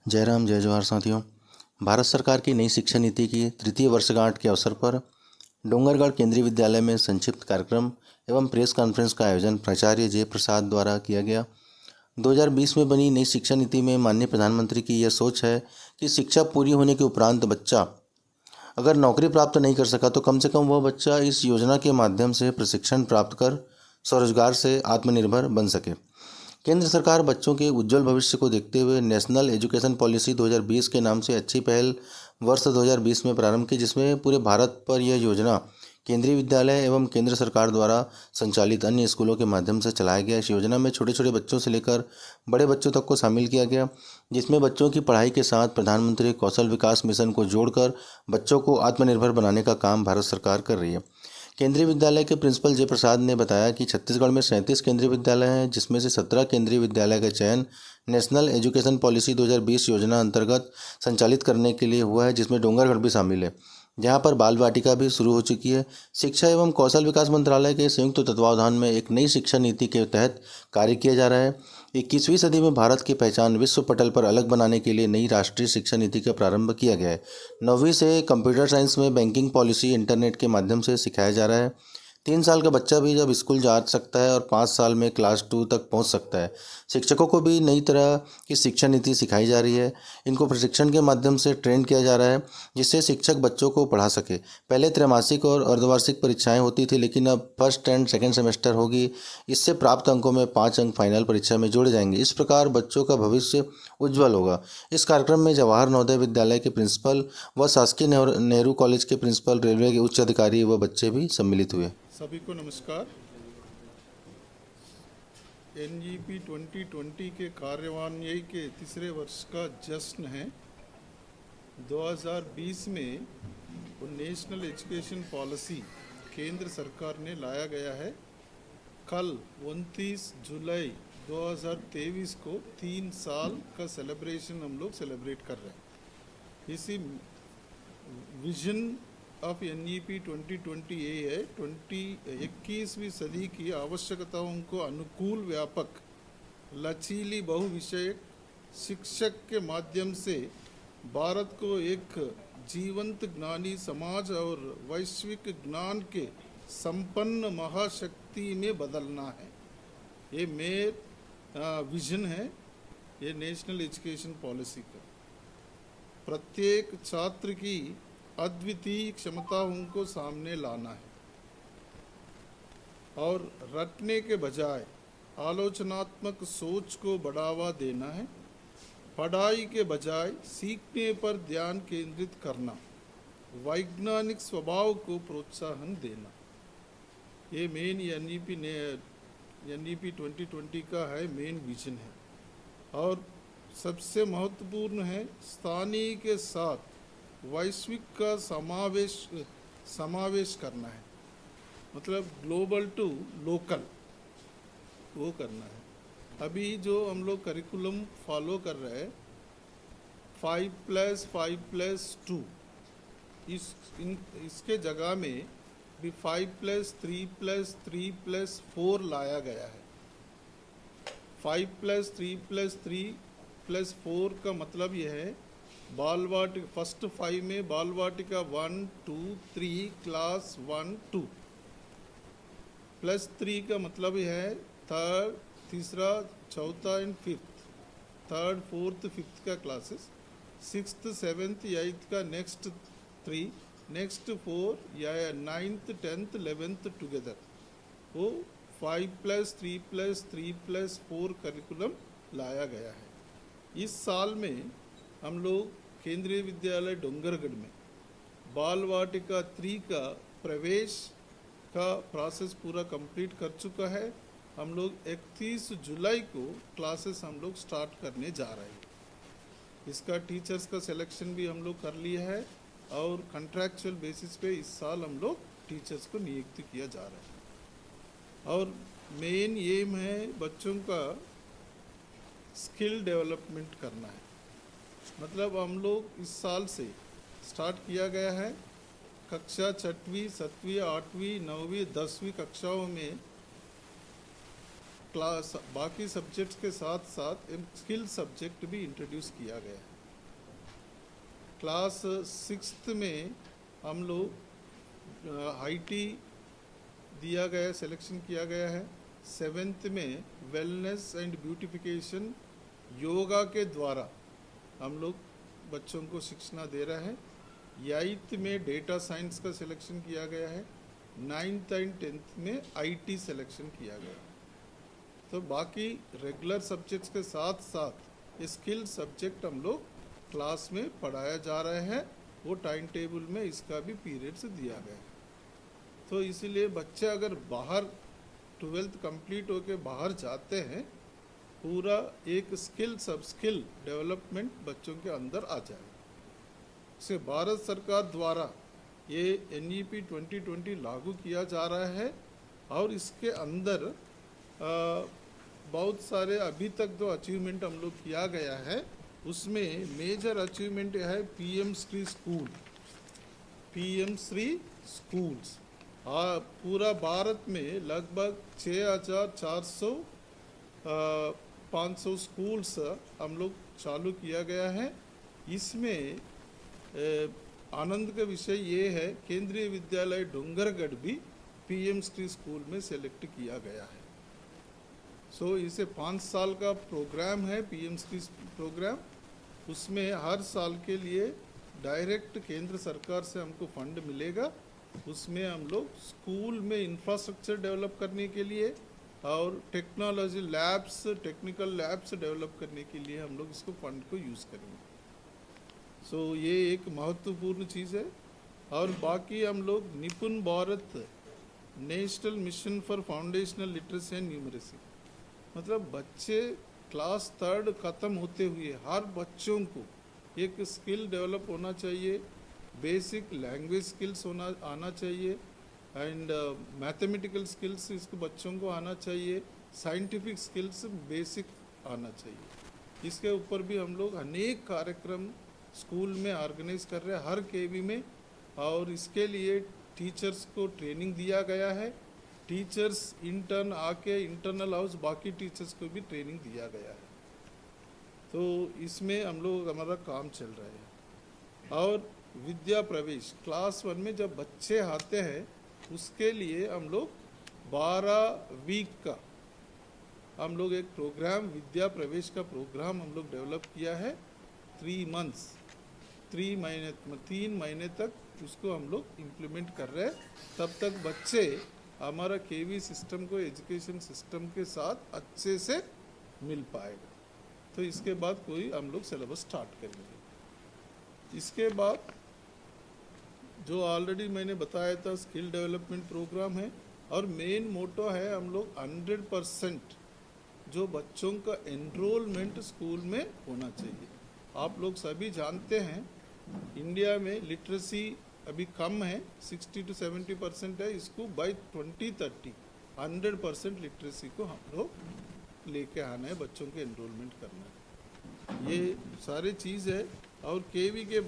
जय राम जय जवाहर साथियों। भारत सरकार की नई शिक्षा नीति की तृतीय वर्षगांठ के अवसर पर डोंगरगढ़ केंद्रीय विद्यालय में संक्षिप्त कार्यक्रम एवं प्रेस कॉन्फ्रेंस का आयोजन प्राचार्य जय प्रसाद द्वारा किया गया। 2020 में बनी नई शिक्षा नीति में माननीय प्रधानमंत्री की यह सोच है कि शिक्षा पूरी होने के उपरांत बच्चा अगर नौकरी प्राप्त नहीं कर सका तो कम से कम वह बच्चा इस योजना के माध्यम से प्रशिक्षण प्राप्त कर स्वरोजगार से आत्मनिर्भर बन सके। केंद्र सरकार बच्चों के उज्जवल भविष्य को देखते हुए नेशनल एजुकेशन पॉलिसी 2020 के नाम से अच्छी पहल वर्ष 2020 में प्रारंभ की, जिसमें पूरे भारत पर यह योजना केंद्रीय विद्यालय एवं केंद्र सरकार द्वारा संचालित अन्य स्कूलों के माध्यम से चलाया गया। इस योजना में छोटे छोटे बच्चों से लेकर बड़े बच्चों तक को शामिल किया गया, जिसमें बच्चों की पढ़ाई के साथ प्रधानमंत्री कौशल विकास मिशन को जोड़कर बच्चों को आत्मनिर्भर बनाने का काम भारत सरकार कर रही है। केंद्रीय विद्यालय के प्रिंसिपल जय प्रसाद ने बताया कि छत्तीसगढ़ में 37 केंद्रीय विद्यालय हैं, जिसमें से 17 केंद्रीय विद्यालय का चयन नेशनल एजुकेशन पॉलिसी 2020 योजना अंतर्गत संचालित करने के लिए हुआ है, जिसमें डोंगरगढ़ भी शामिल है, जहां पर बाल वाटिका भी शुरू हो चुकी है। शिक्षा एवं कौशल विकास मंत्रालय के संयुक्त तत्वावधान में एक नई शिक्षा नीति के तहत कार्य किया जा रहा है। 21वीं सदी में भारत की पहचान विश्व पटल पर अलग बनाने के लिए नई राष्ट्रीय शिक्षा नीति का प्रारंभ किया गया है। 9वीं से कंप्यूटर साइंस में बैंकिंग पॉलिसी इंटरनेट के माध्यम से सिखाया जा रहा है। 3 साल का बच्चा भी जब स्कूल जा सकता है और 5 साल में क्लास 2 तक पहुंच सकता है। शिक्षकों को भी नई तरह की शिक्षा नीति सिखाई जा रही है। इनको प्रशिक्षण के माध्यम से ट्रेन किया जा रहा है, जिससे शिक्षक बच्चों को पढ़ा सके। पहले त्रैमासिक और अर्धवार्षिक परीक्षाएं होती थी, लेकिन अब फर्स्ट एंड सेकेंड सेमेस्टर होगी। इससे प्राप्त अंकों में 5 अंक फाइनल परीक्षा में जोड़े जाएंगे। इस प्रकार बच्चों का भविष्य उज्ज्वल होगा। इस कार्यक्रम में जवाहर नवोदय विद्यालय के प्रिंसिपल व शासकीय नेहरू कॉलेज के प्रिंसिपल, रेलवे के उच्च अधिकारी व बच्चे भी सम्मिलित हुए। सभी को नमस्कार। एनईपी 2020 के कार्यान्वयन के तीसरे वर्ष का जश्न है। 2020 में वो नेशनल एजुकेशन पॉलिसी केंद्र सरकार ने लाया गया है। कल 29 जुलाई 2023 को 3 साल का सेलिब्रेशन हम लोग सेलिब्रेट कर रहे हैं। इसी विजन ऑफ एनईपी 2020 ये है 21वीं सदी की आवश्यकताओं को अनुकूल व्यापक लचीली बहुविषयक शिक्षक के माध्यम से भारत को एक जीवंत ज्ञानी समाज और वैश्विक ज्ञान के संपन्न महाशक्ति में बदलना है। ये मेरा विजन है, ये नेशनल एजुकेशन पॉलिसी का। प्रत्येक छात्र की अद्वितीय क्षमताओं को सामने लाना है और रटने के बजाय आलोचनात्मक सोच को बढ़ावा देना है। पढ़ाई के बजाय सीखने पर ध्यान केंद्रित करना, वैज्ञानिक स्वभाव को प्रोत्साहन देना, ये मेन एनईपी 2020 का है, मेन विजन है। और सबसे महत्वपूर्ण है स्थानीय के साथ वैश्विक का समावेश करना है, मतलब ग्लोबल टू लोकल वो करना है। अभी जो हम लोग करिकुलम फॉलो कर रहे हैं 5+5+2, इसके जगह में भी 5+3+3+4 लाया गया है। 5+3+3+4 का मतलब यह है बाल वाटिका फर्स्ट 5 में बाल वाटिका 1 2 3 क्लास 1 2 +3 का मतलब यह है थर्ड, तीसरा, चौथा and fifth, third fourth fifth का क्लासेस, 6th 7th 8th का नेक्स्ट 3, नेक्स्ट 4 या 9th 10th 11th टुगेदर, वो 5+3+3+4 करिकुलम लाया गया है। इस साल में हम लोग केंद्रीय विद्यालय डोंगरगढ़ में बाल वाटिका 3 का प्रवेश का प्रोसेस पूरा कंप्लीट कर चुका है। हम लोग 31 जुलाई को क्लासेस हम लोग स्टार्ट करने जा रहे हैं। इसका टीचर्स का सिलेक्शन भी हम लोग कर लिया है और कॉन्ट्रैक्चुअल बेसिस पे इस साल हम लोग टीचर्स को नियुक्त किया जा रहा है। और मेन एम है बच्चों का स्किल डेवलपमेंट करना है। मतलब हम लोग इस साल से स्टार्ट किया गया है कक्षा 6वीं 7वीं 8वीं 9वीं 10वीं कक्षाओं में क्लास बाकी सब्जेक्ट्स के साथ साथ स्किल सब्जेक्ट भी इंट्रोड्यूस किया गया है। क्लास 6th में हम लोग IT दिया गया, सिलेक्शन किया गया है। 7th में वेलनेस एंड ब्यूटिफिकेशन योगा के द्वारा हम लोग बच्चों को शिक्षा दे रहे हैं। 8th में डेटा साइंस का सिलेक्शन किया गया है। 9th एंड 10th में IT सिलेक्शन किया गया है। तो बाकी रेगुलर सब्जेक्ट्स के साथ साथ स्किल सब्जेक्ट हम लोग क्लास में पढ़ाया जा रहे हैं। वो टाइम टेबल में इसका भी पीरियड्स दिया गया है। तो इसीलिए बच्चे अगर बाहर 12th कंप्लीट होके बाहर जाते हैं, पूरा एक स्किल सब स्किल डेवलपमेंट बच्चों के अंदर आ जाए। इसे भारत सरकार द्वारा ये NEP 2020 लागू किया जा रहा है और इसके अंदर बहुत सारे अभी तक जो अचीवमेंट हम लोग किया गया है, उसमें मेजर अचीवमेंट है PM Shri school, PM Shri schools. पूरा भारत में लगभग 6,400 500 स्कूल्स हम लोग चालू किया गया है। इसमें आनंद का विषय ये है, केंद्रीय विद्यालय डोंगरगढ़ भी PM श्री स्कूल में सेलेक्ट किया गया है। सो इसे 5 साल का प्रोग्राम है, PM श्री प्रोग्राम। उसमें हर साल के लिए डायरेक्ट केंद्र सरकार से हमको फंड मिलेगा। उसमें हम लोग स्कूल में इंफ्रास्ट्रक्चर डेवलप करने के लिए और technology labs, technical labs develop करने के लिए हम लोग इसको फंड को यूज़ करेंगे। सो ये एक महत्वपूर्ण चीज़ है। और बाकी हम लोग निपुण Bharat national mission for foundational literacy and numeracy, मतलब बच्चे क्लास 3rd ख़त्म होते हुए हर बच्चों को एक स्किल डेवलप होना चाहिए। बेसिक लैंग्वेज स्किल्स आना चाहिए एंड मैथमेटिकल स्किल्स इसको बच्चों को आना चाहिए। साइंटिफिक स्किल्स बेसिक आना चाहिए। इसके ऊपर भी हम लोग अनेक कार्यक्रम स्कूल में ऑर्गेनाइज कर रहे हैं हर KV में। और इसके लिए टीचर्स को ट्रेनिंग दिया गया है। टीचर्स इंटर्न आके इंटरनल हाउस बाकी टीचर्स को भी ट्रेनिंग दिया गया है। तो इसमें हम लोग हमारा काम चल रहा है। और विद्या प्रवेश क्लास 1 में जब बच्चे आते हैं, उसके लिए हम लोग 12 वीक का हम लोग एक प्रोग्राम, विद्या प्रवेश का प्रोग्राम हम लोग डेवलप किया है। 3 मंथ्स, 3 महीने तक उसको हम लोग इम्प्लीमेंट कर रहे हैं। तब तक बच्चे हमारा KV सिस्टम को, एजुकेशन सिस्टम के साथ अच्छे से मिल पाएगा। तो इसके बाद कोई हम लोग सिलेबस स्टार्ट करेंगे। इसके बाद जो ऑलरेडी मैंने बताया था स्किल डेवलपमेंट प्रोग्राम है। और मेन मोटो है हम लोग 100% जो बच्चों का एनरोलमेंट स्कूल में होना चाहिए। आप लोग सभी जानते हैं इंडिया में लिटरेसी अभी कम है, 60 to 70% है। इसको बाय 2030 100% लिटरेसी को हम लोग लेके आना है, बच्चों के एनरोलमेंट करना है। ये सारी चीज़ है। और KV के